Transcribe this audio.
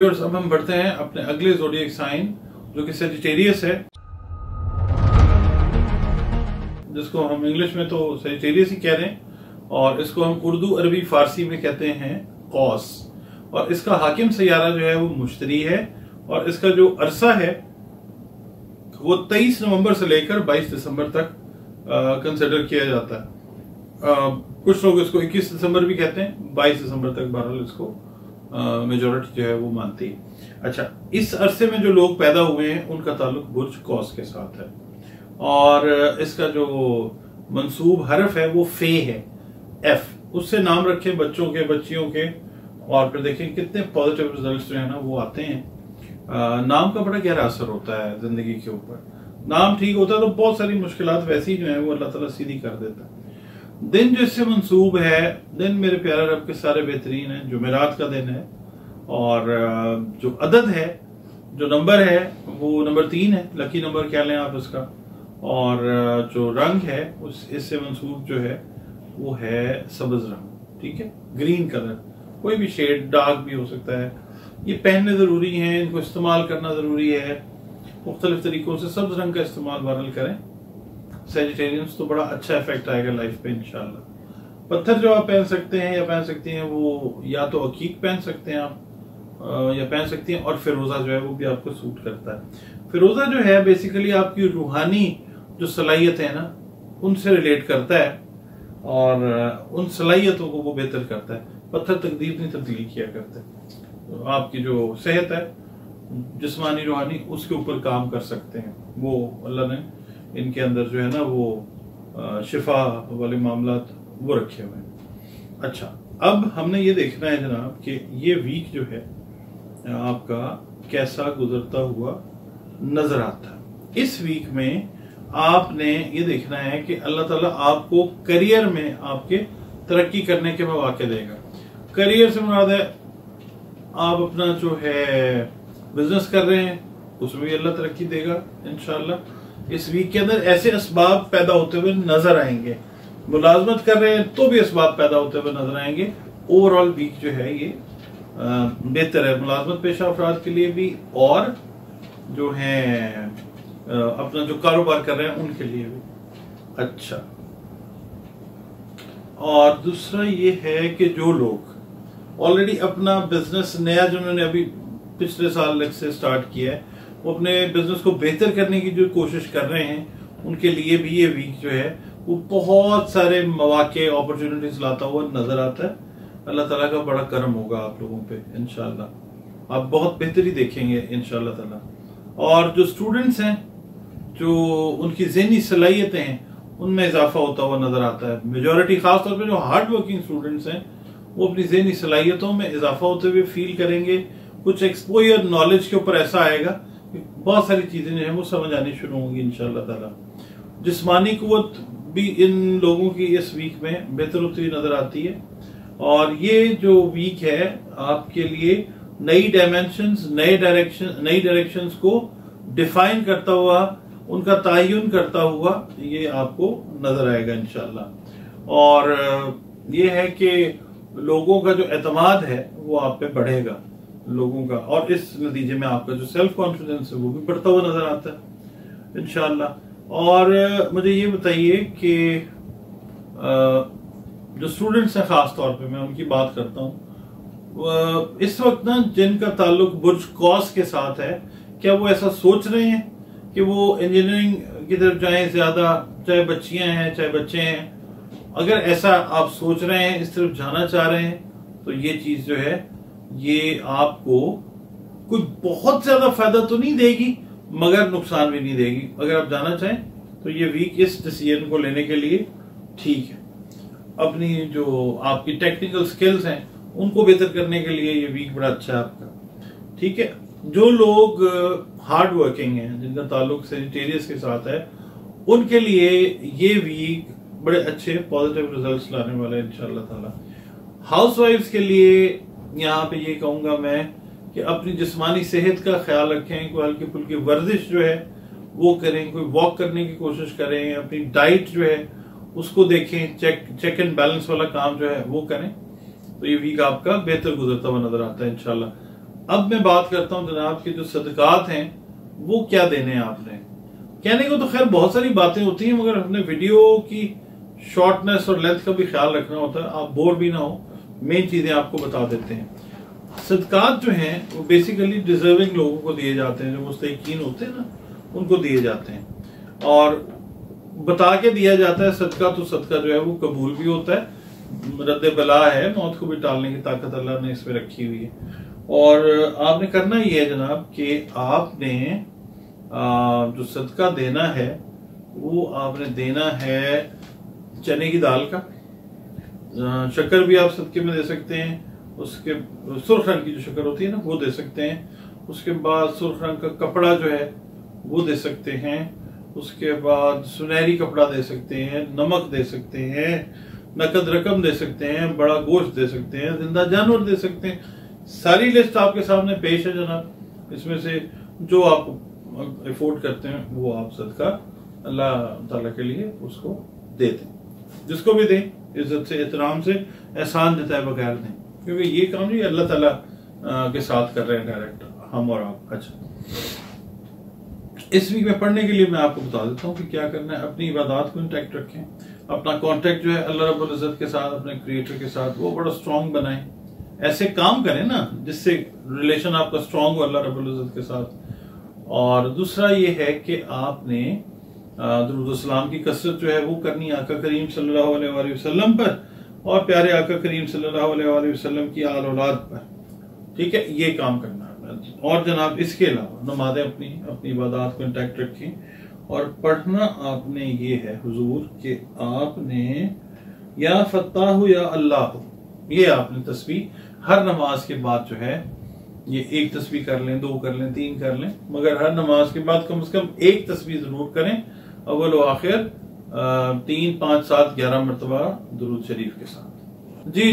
अब हम बढ़ते हैं अपने अगले ज़ोडिएक साइन जो कि सेजिटेरियस है, जिसको हम इंग्लिश में तो सेजिटेरियस ही कह रहे हैं और इसको हम उर्दू अरबी फारसी में कहते हैं कौस। और इसका हाकिम सैयारा जो है वो मुश्तरी है और इसका जो अरसा है वो 23 नवंबर से लेकर 22 दिसंबर तक कंसिडर किया जाता है। कुछ लोग इसको 21 दिसंबर भी कहते हैं, 22 दिसंबर तक बहरहाल इसको मेजोरिटी जो है वो मानती है। अच्छा, इस अरसे में जो लोग पैदा हुए हैं उनका ताल्लुक बुर्ज कौस के साथ है और इसका जो मंसूब हरफ है वो फे है, एफ। उससे नाम रखें बच्चों के, बच्चियों के, और फिर देखें कितने पॉजिटिव रिजल्ट्स जो है ना वो आते हैं। नाम का बड़ा गहरा असर होता है जिंदगी के ऊपर। नाम ठीक होता है तो बहुत सारी मुश्किलात वैसी जो है वो अल्लाह ताला सीधी कर देता है। दिन जिससे मंसूब है, दिन मेरे प्यारे रब के सारे बेहतरीन है। जुमेरात का दिन है और जो अदद है, जो नंबर है वो नंबर 3 है, लकी नंबर कह लें आप इसका। और जो रंग है इससे मंसूब जो है वो है सब्ज रंग, ठीक है, ग्रीन कलर। कोई भी शेड, डार्क भी हो सकता है। ये पहनने जरूरी है, इनको इस्तेमाल करना जरूरी है। मुख्तलिफ तरीकों से सब्ज रंग का इस्तेमाल बहरहाल करें। सेजिटेरियंस तो बड़ा अच्छा इफेक्ट आएगा लाइफ पे इंशाल्लाह। पत्थर जो आप पहन सकते हैं या पहन सकती हैं वो या तो अकीक पहन सकते हैं आप या पहन सकती हैं, और फिरोजा जो है वो भी आपको सूट करता है। फिरोजा जो है बेसिकली आपकी रूहानी जो सलाहियत है ना उनसे रिलेट करता है और उन सलाहियतों को वो बेहतर करता है। पत्थर तकदीर नहीं तब्दील किया करते। तो आपकी जो सेहत है जिस्मानी रूहानी उसके ऊपर काम कर सकते हैं। वो अल्लाह ने इनके अंदर जो है ना वो शिफा वाले मामलात वो रखे हुए हैं। अच्छा, अब हमने ये देखना है जनाब कि ये वीक जो है आपका कैसा गुजरता हुआ नजर आता है। इस वीक में आपने ये देखना है कि अल्लाह ताला आपको करियर में आपके तरक्की करने के मौके देगा। करियर से मुराद है आप अपना जो है बिजनेस कर रहे हैं उसमें भी अल्लाह तरक्की देगा इंशाल्लाह। इस वीक के अंदर ऐसे असबाब पैदा होते हुए नजर आएंगे। मुलाजमत कर रहे हैं तो भी असबाब पैदा होते हुए नजर आएंगे। ओवरऑल वीक जो है ये बेहतर है मुलाजमत पेशा अफराद के लिए भी और जो है अपना जो कारोबार कर रहे हैं उनके लिए भी। अच्छा, और दूसरा ये है कि जो लोग ऑलरेडी अपना बिजनेस नया जिन्होंने अभी पिछले साल से स्टार्ट किया है वो अपने बिजनेस को बेहतर करने की जो कोशिश कर रहे हैं उनके लिए भी ये वीक जो है वो बहुत सारे मौके, अपॉर्चुनिटीज लाता हुआ नजर आता है। अल्लाह ताला का बड़ा करम होगा आप लोगों पे इंशाल्लाह। आप बहुत बेहतरी देखेंगे इंशाल्लाह ताला। और जो स्टूडेंट्स हैं, जो उनकी ज़हनी सलाहियतें हैं उनमें इजाफा होता हुआ नजर आता है। मेजोरिटी खासतौर पर जो हार्ड वर्किंग स्टूडेंट्स हैं वो अपनी ज़हनी सलाहियतों में इजाफा होते हुए फील करेंगे। कुछ एक्सपोजर नॉलेज के ऊपर ऐसा आएगा, बहुत सारी चीजें जो है वो समझ आनी शुरू होंगी इंशाल्लाह ताला। जिस्मानी कुव्वत भी इन लोगों की इस वीक में बेहतर होती हुई नजर आती है। और ये जो वीक है आपके लिए नई डायमेंशंस, नई डायरेक्शंस को डिफाइन करता हुआ, उनका तयन करता हुआ ये आपको नजर आएगा इंशाल्लाह। और ये है कि लोगों का जो एतमाद है वो आप पे बढ़ेगा लोगों का, और इस नतीजे में आपका जो सेल्फ कॉन्फिडेंस है वो भी बढ़ता हुआ नजर आता है इंशाल्लाह। और मुझे ये बताइए कि जो स्टूडेंट्स हैं खास तौर पे मैं उनकी बात करता हूँ इस वक्त ना जिनका ताल्लुक बुर्ज कौस के साथ है, क्या वो ऐसा सोच रहे हैं कि वो इंजीनियरिंग की तरफ जाएं ज्यादा, चाहे बच्चियां हैं चाहे बच्चे हैं? अगर ऐसा आप सोच रहे हैं, इस तरफ जाना चाह रहे हैं, तो ये चीज जो है ये आपको कोई बहुत ज्यादा फायदा तो नहीं देगी मगर नुकसान भी नहीं देगी। अगर आप जाना चाहें तो ये वीक इस डिसीजन को लेने के लिए ठीक है। अपनी जो आपकी टेक्निकल स्किल्स हैं उनको बेहतर करने के लिए ये वीक बड़ा अच्छा है आपका, ठीक है। जो लोग हार्ड वर्किंग हैं, जिनका ताल्लुक सेजिटेरियस के साथ है, उनके लिए ये वीक बड़े अच्छे पॉजिटिव रिजल्ट्स लाने वाला है इंशाल्लाह ताला। हाउसवाइफ्स के लिए यहाँ पे ये कहूंगा मैं कि अपनी जिस्मानी सेहत का ख्याल रखें। कोई हल्की फुल्की वर्जिश जो है वो करें, कोई वॉक करने की कोशिश करें, अपनी डाइट जो है उसको देखें, चेक एंड बैलेंस वाला काम जो है वो करें। तो ये वीक आपका बेहतर गुजरता हुआ नजर आता है इंशाल्लाह। अब मैं बात करता हूं जनाब कि जो सदकात हैं वो क्या देने हैं आपने। कहने को तो खैर बहुत सारी बातें होती हैं, मगर हमने वीडियो की शॉर्टनेस और लेंथ का भी ख्याल रखना होता है, आप बोर भी ना हो। मेन चीजें आपको बता देते हैं। सदकात जो हैं वो बेसिकली डिजर्विंग लोगों को दिए जाते हैं, जो मुस्तहिकीन होते हैं ना, उनको दिए जाते हैं। और बता के दिया जाता है सदका, तो सदका जो है वो कबूल भी होता है, रद्द बला है, मौत को भी टालने की ताकत अल्लाह ने इसमें रखी हुई है। और आपने करना ही है जनाब कि आपने जो सदका देना है वो आपने देना है चने की दाल का। शक्कर भी आप सदके में दे सकते हैं, उसके सुर्ख रंग की जो शक्कर होती है ना वो दे सकते हैं। उसके बाद सुर्ख रंग का कपड़ा जो है वो दे सकते हैं। उसके बाद सुनहरी कपड़ा दे सकते हैं, नमक दे सकते हैं, नकद रकम दे सकते हैं, बड़ा गोश्त दे सकते हैं, जिंदा जानवर दे सकते हैं। सारी लिस्ट आपके सामने पेश है जनाब। इसमें से जो आप अफोर्ड करते हैं वो आप सदका अल्लाह ताला के लिए उसको दे दें। जिसको भी दें इज्जत से, एहतराम से, एहसान जताए बगैर दें, क्योंकि ये काम भी अल्लाह ताला के साथ कर रहे हैं डायरेक्ट, हम और आप। अच्छा, इस वीक में पढ़ने के लिए मैं आपको बता देता हूँ कि क्या करना है। अपनी इबादत को इंटैक्ट रखें, अपना कॉन्टेक्ट जो है अल्लाह रब्बुल इज्जत के साथ, अपने क्रिएटर के साथ, वो बड़ा स्ट्रांग बनाएं। ऐसे काम करें ना जिससे रिलेशन आपका स्ट्रांग हो अल्लाह रब्बुल इज्जत के साथ। और दूसरा ये है कि आपने दुरूद सलाम की कसरत जो है वो करनी आका करीम सल्लल्लाहु अलैहि वसल्लम पर और प्यारे आका करीम सल्लल्लाहु अलैहि वसल्लम की आल औलाद पर। ठीक है, ये काम करना है। और जनाब इसके अलावा नमाज़ें अपनी इबादत को इंटैक्ट रखें। और पढ़ना आपने ये है हुजूर कि आपने या फत्ताहु या अल्लाह, ये आपने तस्बीह हर नमाज के बाद जो है ये एक तस्बीह कर लें, 2 कर लें, 3 कर लें, मगर हर नमाज के बाद कम से कम एक तस्बीह जरूर करें, अव्वल व आखिर 3, 5, 7, 11 मरतबा दुरूद शरीफ के साथ। जी।